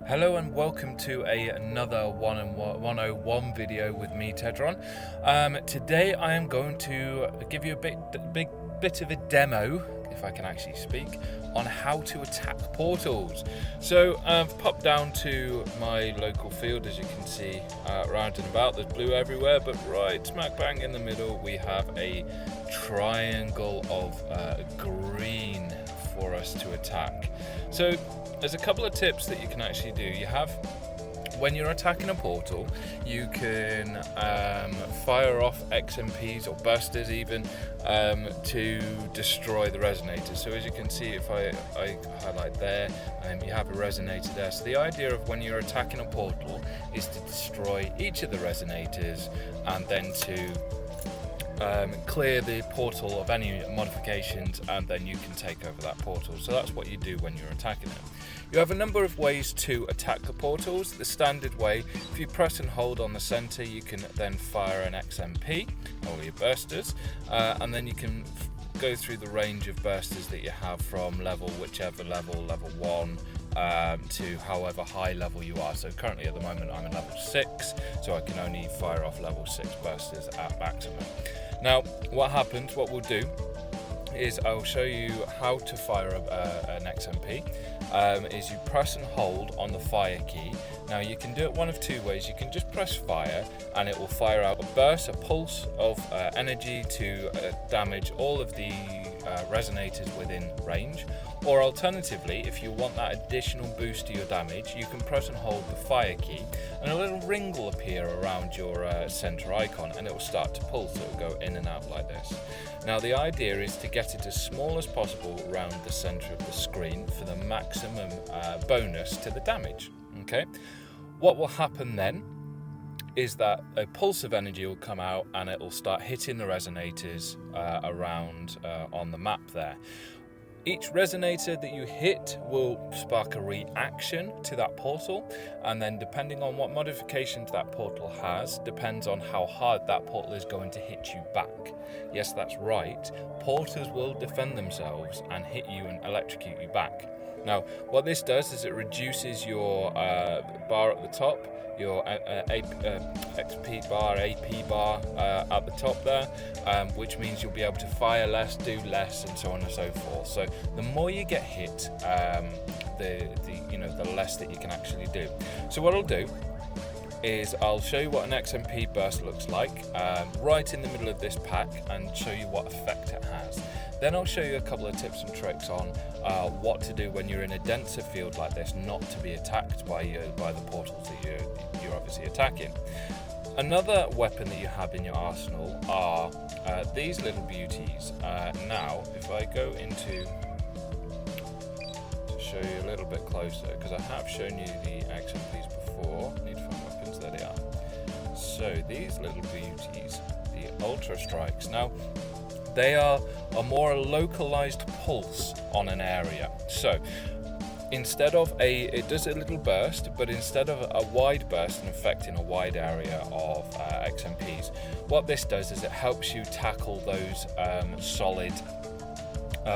Hello and welcome to another 101 video with me, Tettron. Today I am going to give you a big bit of a demo, if I can actually speak, on how to attack portals. So I've popped down to my local field, as you can see, round and about. There's blue everywhere, but right smack bang in the middle we have a triangle of green for us to attack. So there's a couple of tips that you can actually do. You have, when you're attacking a portal, you can fire off XMPs or bursters even to destroy the resonators. So as you can see, if I highlight there, you have a resonator there. So the idea of when you're attacking a portal is to destroy each of the resonators and then to clear the portal of any modifications, and then you can take over that portal. So that's what you do when you're attacking them. You have a number of ways to attack the portals. The standard way, if you press and hold on the center, you can then fire an XMP or your bursters, and then you can go through the range of bursters that you have from whichever level 1 to however high level you are. So currently at the moment I'm in level 6, so I can only fire off level 6 bursters at maximum. Now what we'll do is I'll show you how to fire an XMP. Is you press and hold on the fire key. Now you can do it one of two ways. You can just press fire and it will fire out a pulse of energy to damage all of the resonators within range. Or alternatively, if you want that additional boost to your damage, you can press and hold the fire key and a little ring will appear around your center icon and it will start to pulse. It will go in and out like this. Now the idea is to get it as small as possible around the center of the screen for the maximum bonus to the damage. Okay, what will happen then is that a pulse of energy will come out and it will start hitting the resonators around on the map there. Each resonator that you hit will spark a reaction to that portal, and then depending on what modifications that portal has, depends on how hard that portal is going to hit you back. Yes, that's right, portals will defend themselves and hit you and electrocute you back. Now, what this does is it reduces your bar at the top, your XP bar, AP bar at the top there, which means you'll be able to fire less, do less, and so on and so forth. So the more you get hit, the less that you can actually do. So what I'll do is I'll show you what an XMP burst looks like right in the middle of this pack and show you what effect it has. Then I'll show you a couple of tips and tricks on what to do when you're in a denser field like this, not to be attacked by the portals that you're obviously attacking. Another weapon that you have in your arsenal are these little beauties. Now, if I go into to show you a little bit closer, because I have shown you the XMPs before. Need to find weapons. There they are. So these little beauties, the Ultra Strikes. Now, they are a more localized pulse on an area. So instead of it does a little burst, but instead of a wide burst and affecting a wide area of XMPs, what this does is it helps you tackle those solid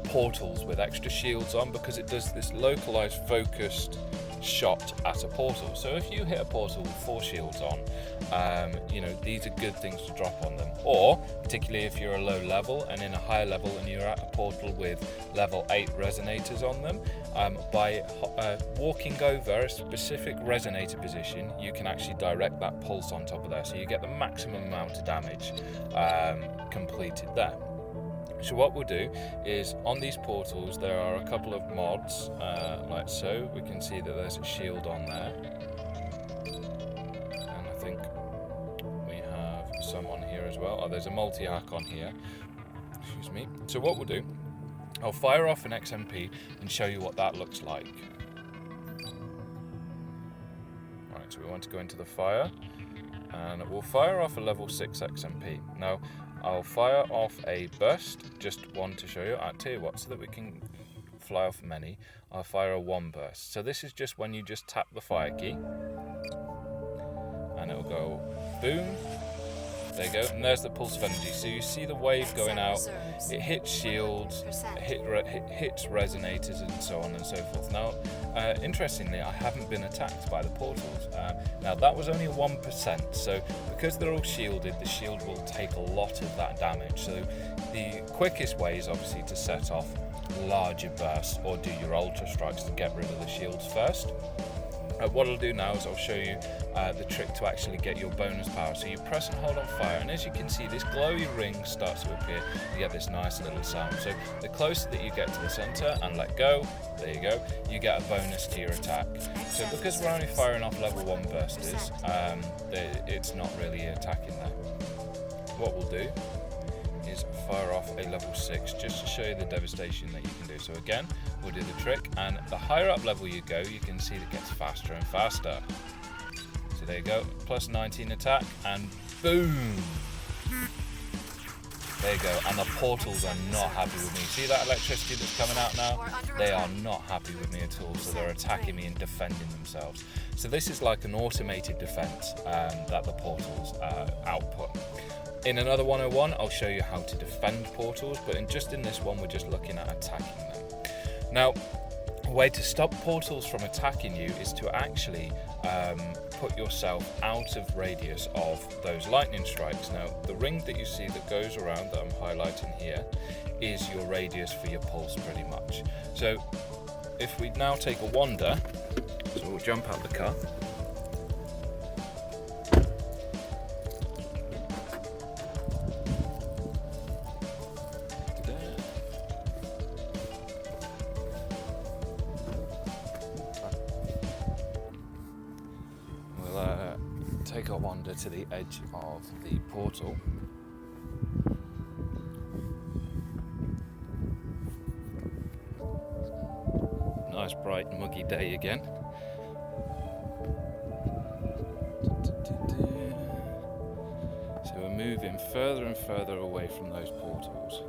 portals with extra shields on, because it does this localized focused shot at a portal. So if you hit a portal with 4 shields on, these are good things to drop on them. Or particularly if you're a low level and in a higher level and you're at a portal with level 8 resonators on them, by walking over a specific resonator position, you can actually direct that pulse on top of there, so you get the maximum amount of damage completed there. So what we'll do is, on these portals there are a couple of mods, like so. We can see that there's a shield on there, and I think we have some on here as well. Oh, there's a multi-hack on here, excuse me. So what we'll do, I'll fire off an XMP and show you what that looks like. Right, so we want to go into the fire, and we'll fire off a level 6 XMP. Now, I'll fire off a burst, just one to show you. I'll tell you what, so that we can fly off many, I'll fire a 1 burst. So this is just when you just tap the fire key, and it'll go boom, There you go, and there's the pulse of energy. So you see the wave going out, it hits shields, it hits resonators and so on and so forth. Now, interestingly, I haven't been attacked by the portals. Now that was only 1%, so because they're all shielded, the shield will take a lot of that damage. So the quickest way is obviously to set off larger bursts or do your ultra strikes to get rid of the shields first. What I'll do now is I'll show you the trick to actually get your bonus power. So you press and hold on fire, and as you can see, this glowy ring starts to appear. You get this nice little sound. So the closer that you get to the center and let go, there you go, you get a bonus to your attack. So because we're only firing off level 1 bursters, it's not really attacking there. What we'll do is fire off a level 6 just to show you the devastation that you can do. So again, we'll do the trick, and the higher up level you go, you can see that it gets faster and faster. So there you go, plus 19 attack, and boom! There you go, and the portals are not happy with me. See that electricity that's coming out now? They are not happy with me at all, so they're attacking me and defending themselves. So this is like an automated defense that the portals output. In another 101, I'll show you how to defend portals, but in this one, we're just looking at attacking them. Now, a way to stop portals from attacking you is to actually put yourself out of radius of those lightning strikes. Now, the ring that you see that goes around that I'm highlighting here is your radius for your pulse pretty much. So if we now take a wander, so we'll jump out the car. Take a wander to the edge of the portal. Nice bright muggy day again. So we're moving further and further away from those portals.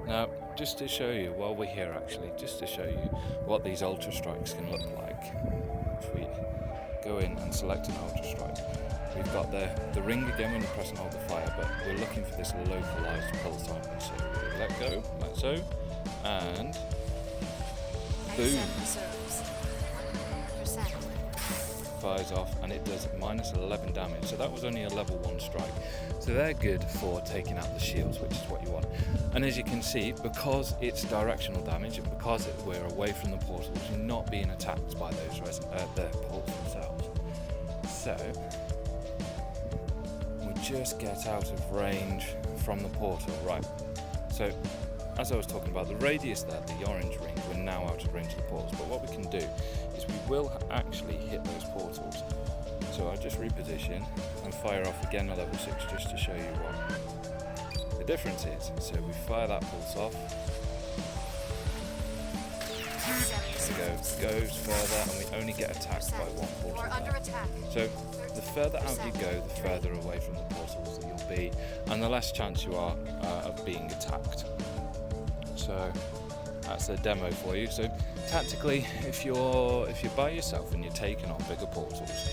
Now, just to show you, while we're here actually, just to show you what these ultra strikes can look like. If we go in and select an ultra strike, we've got the ring again when you press and hold the fire, but we're looking for this localized pulse on. So we let go, like so, and boom, fires off, and it does minus 11 damage. So that was only a level 1 strike. So they're good for taking out the shields, which is what you want. And as you can see, because it's directional damage and because we're away from the portals, you're not being attacked by those the portals themselves. So we'll just get out of range from the portal. Right. So as I was talking about, the radius there, the orange ring, we're now out of range of the portals. But what we can do is we will actually hit those portals. So I'll just reposition and fire off again a level 6 just to show you what the difference is. So we fire that pulse off. There we go, goes further, and we only get attacked by one portal. So the further out you go, the further away from the portals that you'll be, and the less chance you are of being attacked. So that's a demo for you. So tactically, if you're by yourself and you're taking on bigger portals,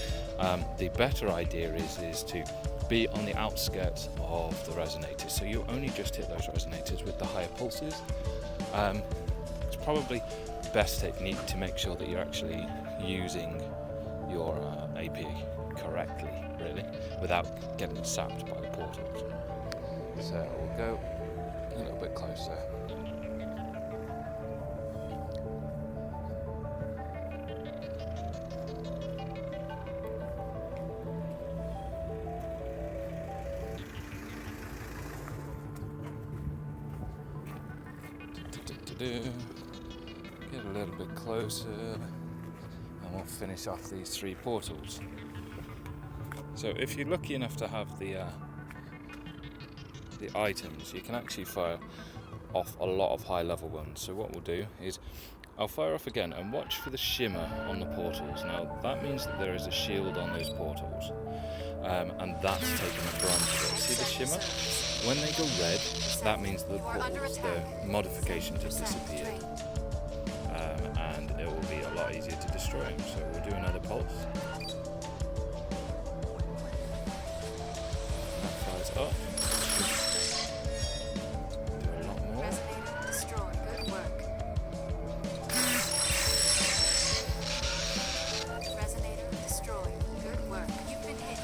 the better idea is to be on the outskirts of the resonators. So you only just hit those resonators with the higher pulses. It's probably the best technique to make sure that you're actually using your AP correctly, really, without getting sapped by the portals. So we'll go a little bit closer. Get a little bit closer and we'll finish off these 3 portals. So if you're lucky enough to have the items, you can actually fire off a lot of high level ones. So what we'll do is I'll fire off again and watch for the shimmer on the portals. Now that means that there is a shield on those portals, and that's taking a bronze shot. See the shimmer? When they go red, that means the portals, the modifications have disappeared, and it will be a lot easier to destroy them. So we'll do another pulse. up. Do a lot more.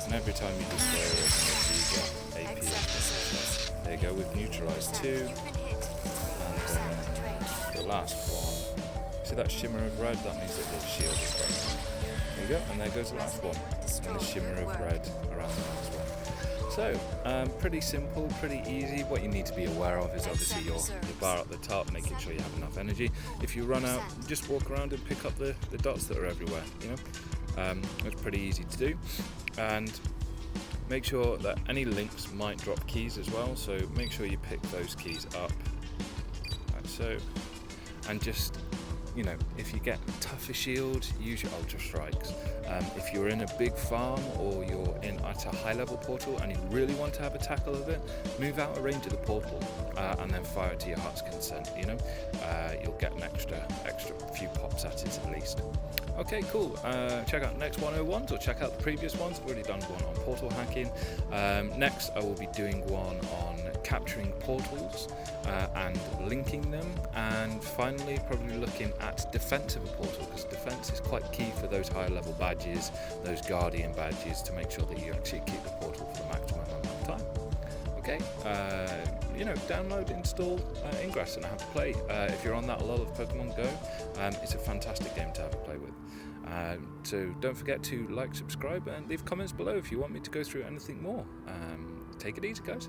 And every time you destroy it, you get AP. There you go, we've neutralized 2. And the last one. See that shimmer of red? That means that the shield is broken. There you go, and there goes the last one. And the shimmer of red around the last one. So, pretty simple, pretty easy. What you need to be aware of is obviously your bar at the top, making sure you have enough energy. If you run out, just walk around and pick up the dots that are everywhere, you know. It's pretty easy to do. And make sure that any links might drop keys as well, so make sure you pick those keys up, like so. And just, you know, if you get tougher shields, use your ultra strikes. If you're in a big farm or you're at a high level portal and you really want to have a tackle of it, move out of range of the portal and then fire to your heart's content, you know. You'll get an extra few pops at it at least. Okay, cool. Check out next 101s or check out the previous ones. I've already done one on portal hacking. Next I will be doing one on capturing portals and linking them, and finally probably looking at defense of a portal, because defense is quite key for those higher level badges, those guardian badges, to make sure that you actually keep the portal for the maximum amount of time. Okay, you know, download, install Ingress and have a play. If you're on that lull of Pokemon Go, it's a fantastic game to have a play with. So don't forget to like, subscribe, and leave comments below if you want me to go through anything more. Take it easy, guys.